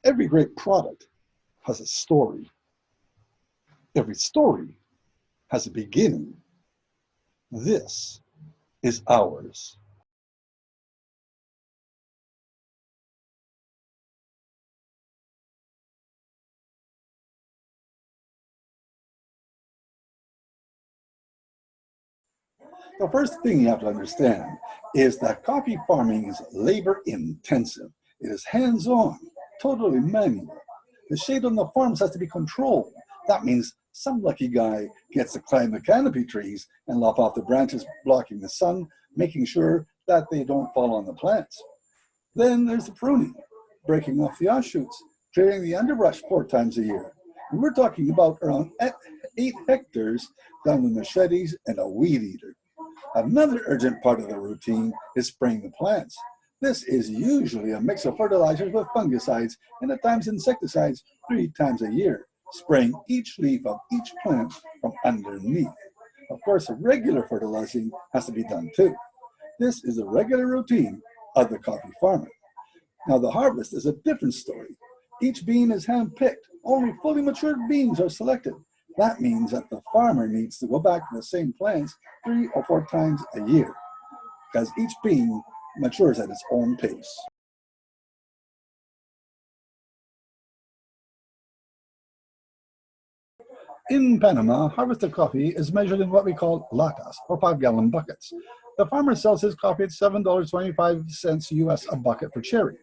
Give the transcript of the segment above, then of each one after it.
Every great product has a story. Every story has a beginning. This is ours. The first thing you have to understand is that coffee farming is labor intensive. It is hands-on, totally manual. The shade on the farms has to be controlled. That means some lucky guy gets to climb the canopy trees and lop off the branches blocking the sun, making sure that they don't fall on the plants. Then there's the pruning, breaking off the offshoots, clearing the underbrush 4 times a year. And we're talking about around 8 hectares done with machetes and a weed eater. Another urgent part of the routine is spraying the plants. This is usually a mix of fertilizers with fungicides and at times insecticides 3 times a year, spraying each leaf of each plant from underneath. Of course, regular fertilizing has to be done too. This is the regular routine of the coffee farmer. Now the harvest is a different story. Each bean is hand-picked. Only fully matured beans are selected. That means that the farmer needs to go back to the same plants 3 or 4 times a year, because each bean matures at its own pace. In Panama, harvested coffee is measured in what we call latas, or 5-gallon buckets. The farmer sells his coffee at $7.25 US a bucket for cherry,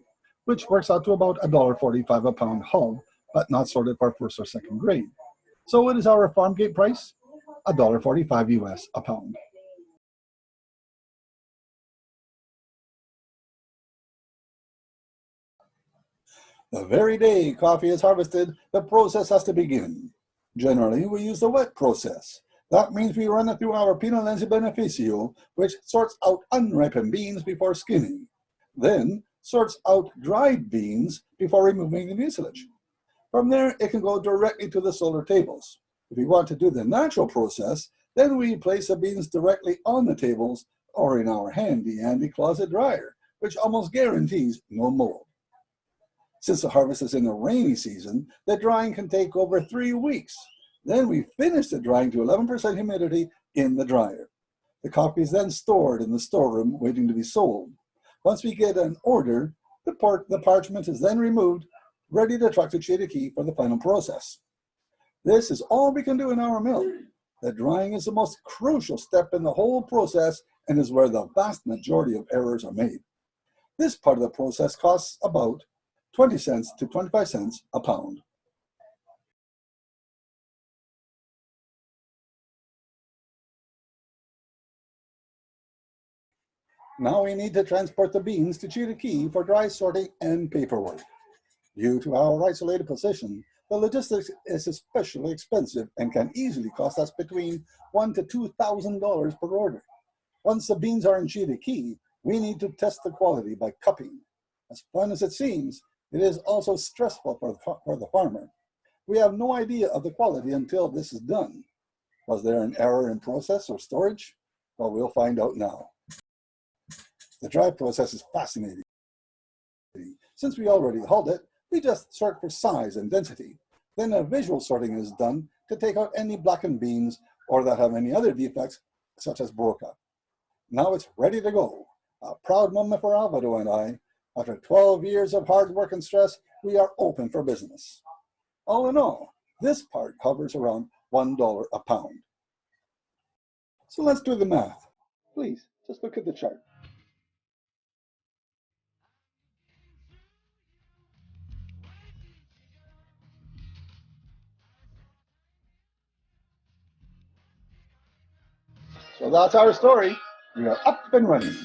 which works out to about $1.45 a pound hull, but not sorted for first or second grade. So what is our farm gate price? $1.45 US a pound. The very day coffee is harvested, the process has to begin. Generally, we use the wet process. That means we run it through our Pinolens beneficio, which sorts out unripened beans before skinning. Then sorts out dried beans before removing the mucilage. From there, it can go directly to the solar tables. If we want to do the natural process, then we place the beans directly on the tables or in our handy closet dryer, which almost guarantees no mold. Since the harvest is in the rainy season, the drying can take over 3 weeks. Then we finish the drying to 11% humidity in the dryer. The coffee is then stored in the storeroom waiting to be sold. Once we get an order, the parchment is then removed, ready to truck to Chiriquí for the final process. This is all we can do in our mill. The drying is the most crucial step in the whole process and is where the vast majority of errors are made. This part of the process costs about 20 cents to 25 cents a pound. Now we need to transport the beans to Chiriquí for dry sorting and paperwork. Due to our isolated position, the logistics is especially expensive and can easily cost us between $1,000 to $2,000 per order. Once the beans are in Chiriquí, we need to test the quality by cupping. As fun as it seems, it is also stressful for the farmer. We have no idea of the quality until this is done. Was there an error in process or storage? Well, we'll find out now. The dry process is fascinating. Since we already hulled it, we just sort for size and density. Then a visual sorting is done to take out any blackened beans or that have any other defects, such as broca. Now it's ready to go. A proud moment for Alvaro and I. After 12 years of hard work and stress, we are open for business. All in all, this part hovers around $1 a pound. So let's do the math. Please, just look at the chart. So that's our story. We are up and running.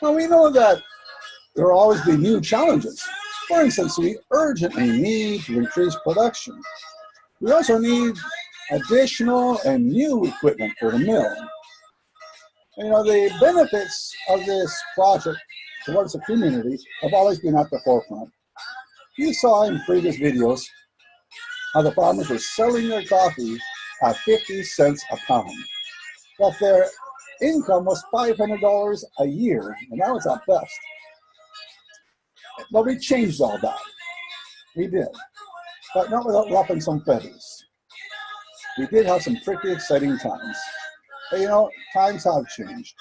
Now we know that there will always be new challenges. For instance, we urgently need to increase production. We also need additional and new equipment for the mill. You know, the benefits of this project towards the community have always been at the forefront. You saw in previous videos how the farmers were selling their coffee at 50 cents a pound. But their income was $500 a year, and that was at best. But we changed all that. We did, but not without ruffling some feathers. We did have some pretty exciting times. But you know, times have changed.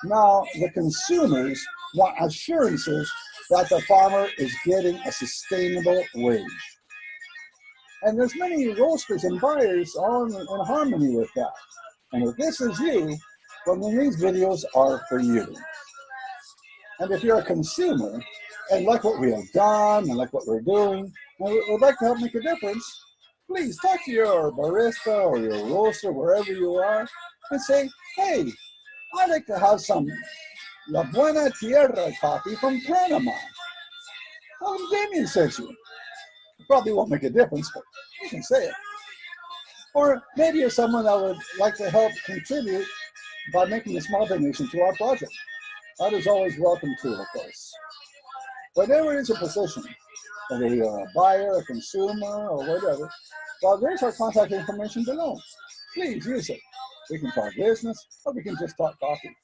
Now the consumers want assurances that the farmer is getting a sustainable wage. And there's many roasters and buyers all in harmony with that. And if this is you, well, then these videos are for you. And if you're a consumer and like what we have done and like what we're doing, and would like to help make a difference, please talk to your barista or your roaster, wherever you are, and say, hey, I'd like to have some La Buena Tierra coffee from Panama. Tell them Damien sent you. It probably won't make a difference, but you can say it. Or maybe you're someone that would like to help contribute by making a small donation to our project. That is always welcome too, of course. Whatever is your position, whether you're a buyer, a consumer, or whatever, well, there's our contact information below. Please use it. We can talk business, or we can just talk coffee.